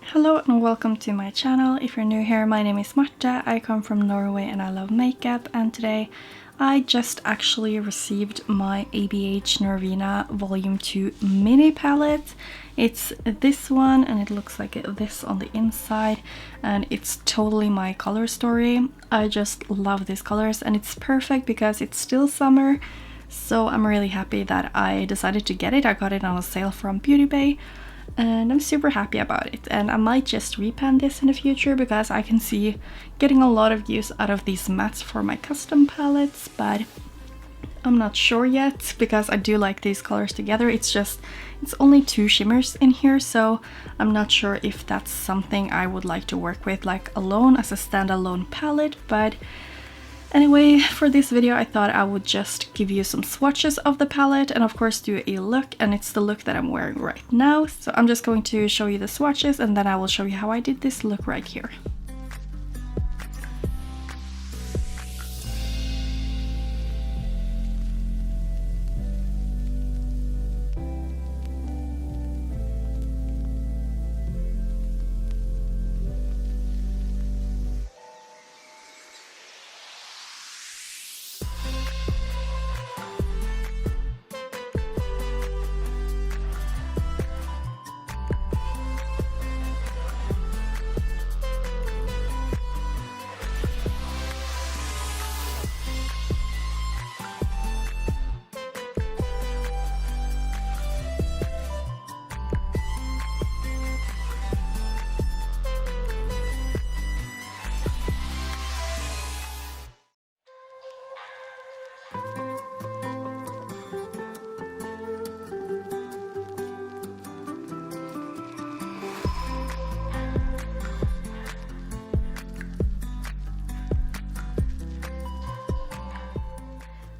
Hello and welcome to my channel. If you're new here, my name is Marta, I come from Norway and I love makeup, and today I just actually received my ABH Norvina Volume 2 mini palette. It's this one and it looks like this on the inside, and it's totally my color story. I just love these colors and it's perfect because it's still summer, so I'm really happy that I decided to get it. I got it on a sale from Beauty Bay and I'm super happy about it, and I might just repan this in the future because I can see getting a lot of use out of these mattes for my custom palettes, but I'm not sure yet because I do like these colors together. It's only 2 shimmers in here, so I'm not sure if that's something I would like to work with like alone as a standalone palette. But anyway, for this video I thought I would just give you some swatches of the palette and of course do a look, and it's the look that I'm wearing right now. So I'm just going to show you the swatches and then I will show you how I did this look right here.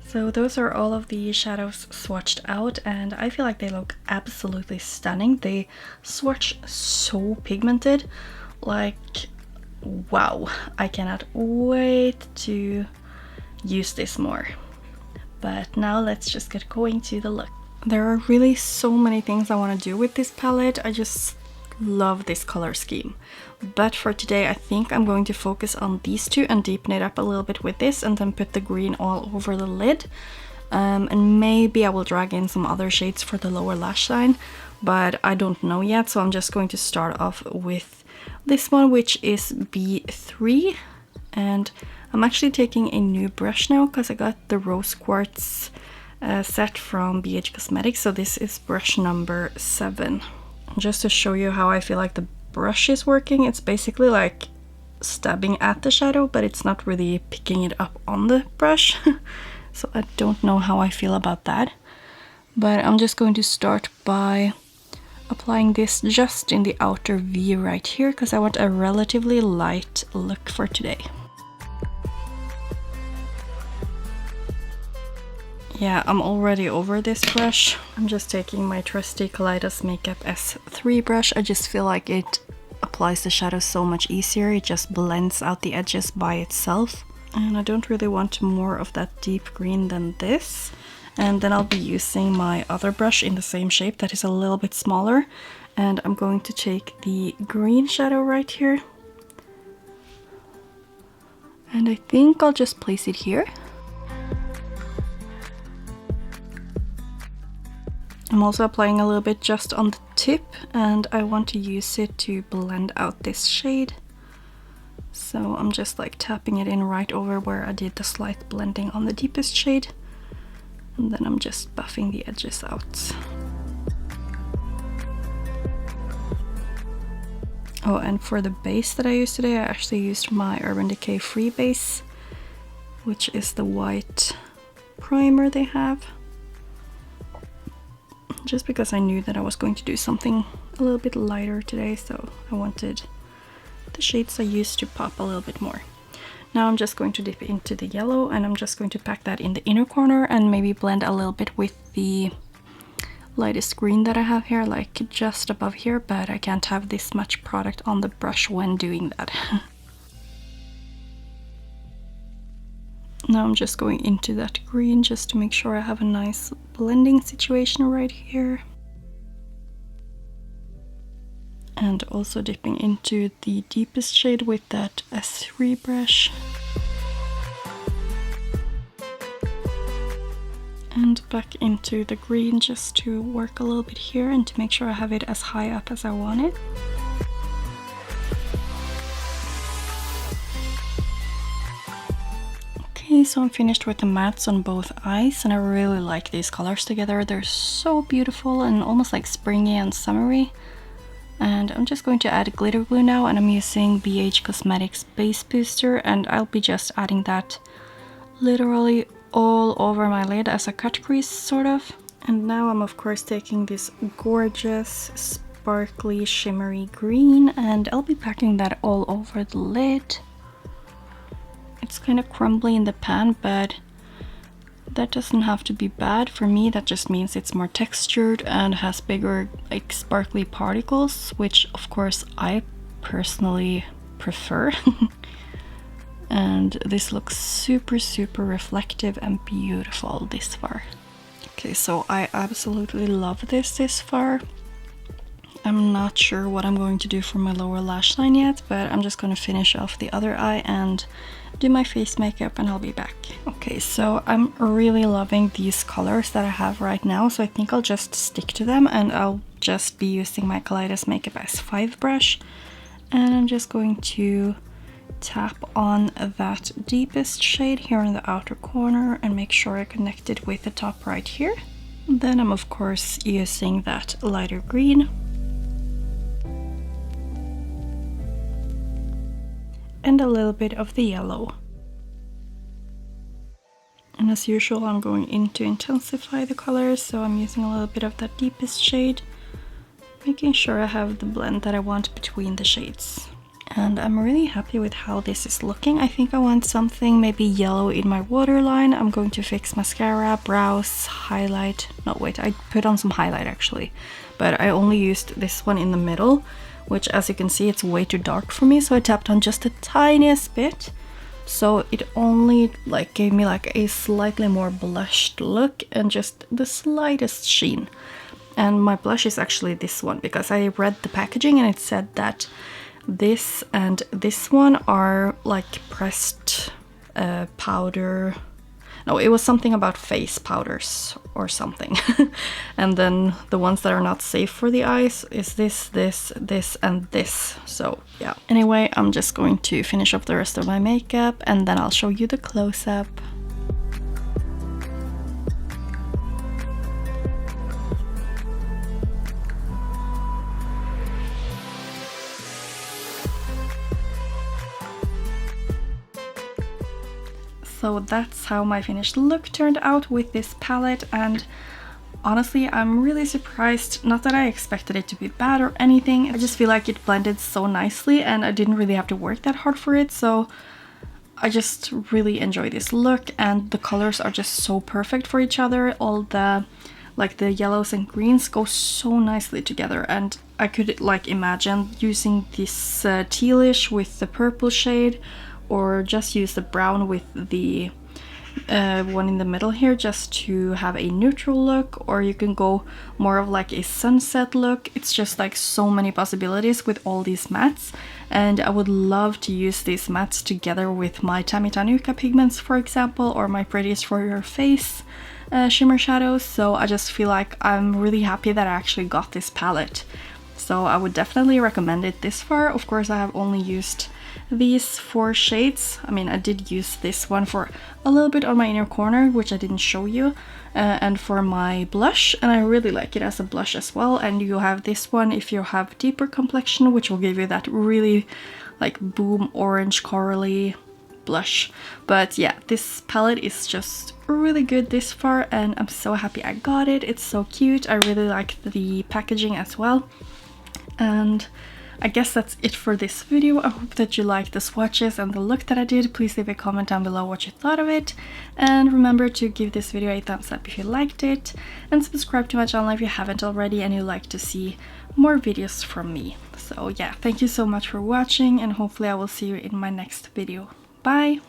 So those are all of the shadows swatched out, and I feel like they look absolutely stunning. They swatch so pigmented, like wow, I cannot wait to use this more. But now let's just get going to the look. There are really so many things I want to do with this palette. I just love this color scheme, but for today I think I'm going to focus on these two and deepen it up a little bit with this, and then put the green all over the lid, and maybe I will drag in some other shades for the lower lash line, but I don't know yet. So I'm just going to start off with this one, which is B3, and I'm actually taking a new brush now because I got the rose quartz set from BH Cosmetics, so this is brush number 7. Just to show you how I feel like the brush is working, it's basically like stabbing at the shadow, but it's not really picking it up on the brush. So I don't know how I feel about that. But I'm just going to start by applying this just in the outer V right here because I want a relatively light look for today. Yeah, I'm already over this brush. I'm just taking my trusty Kaleidos Makeup S3 brush. I just feel like it applies the shadow so much easier. It just blends out the edges by itself. And I don't really want more of that deep green than this. And then I'll be using my other brush in the same shape that is a little bit smaller. And I'm going to take the green shadow right here. And I think I'll just place it here. I'm also applying a little bit just on the tip, and I want to use it to blend out this shade. So I'm just like tapping it in right over where I did the slight blending on the deepest shade, and then I'm just buffing the edges out. Oh, and for the base that I used today, I actually used my Urban Decay Freebase, which is the white primer they have. Just because I knew that I was going to do something a little bit lighter today, so I wanted the shades I used to pop a little bit more. Now I'm just going to dip into the yellow, and I'm just going to pack that in the inner corner and maybe blend a little bit with the lightest green that I have here, like just above here, but I can't have this much product on the brush when doing that. Now I'm just going into that green just to make sure I have a nice blending situation right here. And also dipping into the deepest shade with that S3 brush. And back into the green just to work a little bit here and to make sure I have it as high up as I want it. Okay, so I'm finished with the mattes on both eyes, and I really like these colors together. They're so beautiful and almost like springy and summery. And I'm just going to add glitter glue now, and I'm using ABH Cosmetics Base Booster, and I'll be just adding that literally all over my lid as a cut crease, sort of. And now I'm of course taking this gorgeous sparkly shimmery green, and I'll be packing that all over the lid. It's kind of crumbly in the pan, but that doesn't have to be bad. For me, that just means it's more textured and has bigger like sparkly particles, which of course I personally prefer. And this looks super reflective and beautiful this far. Okay, so I absolutely love this far. I'm not sure what I'm going to do for my lower lash line yet, but I'm just going to finish off the other eye and do my face makeup, and I'll be back. Okay, so I'm really loving these colors that I have right now, so I think I'll just stick to them, and I'll just be using my Kaleidos Makeup S5 brush. And I'm just going to tap on that deepest shade here in the outer corner and make sure I connect it with the top right here. And then I'm of course using that lighter green. And a little bit of the yellow. And as usual, I'm going in to intensify the colors, so I'm using a little bit of that deepest shade, making sure I have the blend that I want between the shades. And I'm really happy with how this is looking. I think I want something maybe yellow in my waterline. I'm going to fix mascara, brows, highlight. No, wait, I put on some highlight actually, but I only used this one in the middle, which as you can see, it's way too dark for me. So I tapped on just the tiniest bit. So it only like gave me like a slightly more blushed look and just the slightest sheen. And my blush is actually this one, because I read the packaging and it said that this and this one are like pressed powder. No, it was something about face powders or something. And then the ones that are not safe for the eyes is this, and this. So yeah. Anyway, I'm just going to finish up the rest of my makeup and then I'll show you the close-up. So that's how my finished look turned out with this palette, and honestly I'm really surprised. Not that I expected it to be bad or anything, I just feel like it blended so nicely and I didn't really have to work that hard for it, so I just really enjoy this look, and the colors are just so perfect for each other. All the like the yellows and greens go so nicely together, and I could like imagine using this tealish with the purple shade, or just use the brown with the one in the middle here just to have a neutral look, or you can go more of like a sunset look. It's just like so many possibilities with all these mattes, and I would love to use these mattes together with my Tammy Tanuka pigments, for example, or my Prettiest for Your Face shimmer shadows. So I just feel like I'm really happy that I actually got this palette. So I would definitely recommend it this far. Of course, I have only used these 4 shades. I mean, I did use this one for a little bit on my inner corner, which I didn't show you, and for my blush, and I really like it as a blush as well. And you have this one if you have deeper complexion, which will give you that really like boom orange corally blush. But yeah, this palette is just really good this far, and I'm so happy I got it. It's so cute. I really like the packaging as well. And I guess that's it for this video. I hope that you liked the swatches and the look that I did. Please leave a comment down below what you thought of it. And remember to give this video a thumbs up if you liked it. And subscribe to my channel if you haven't already and you like to see more videos from me. So yeah, thank you so much for watching, and hopefully I will see you in my next video. Bye!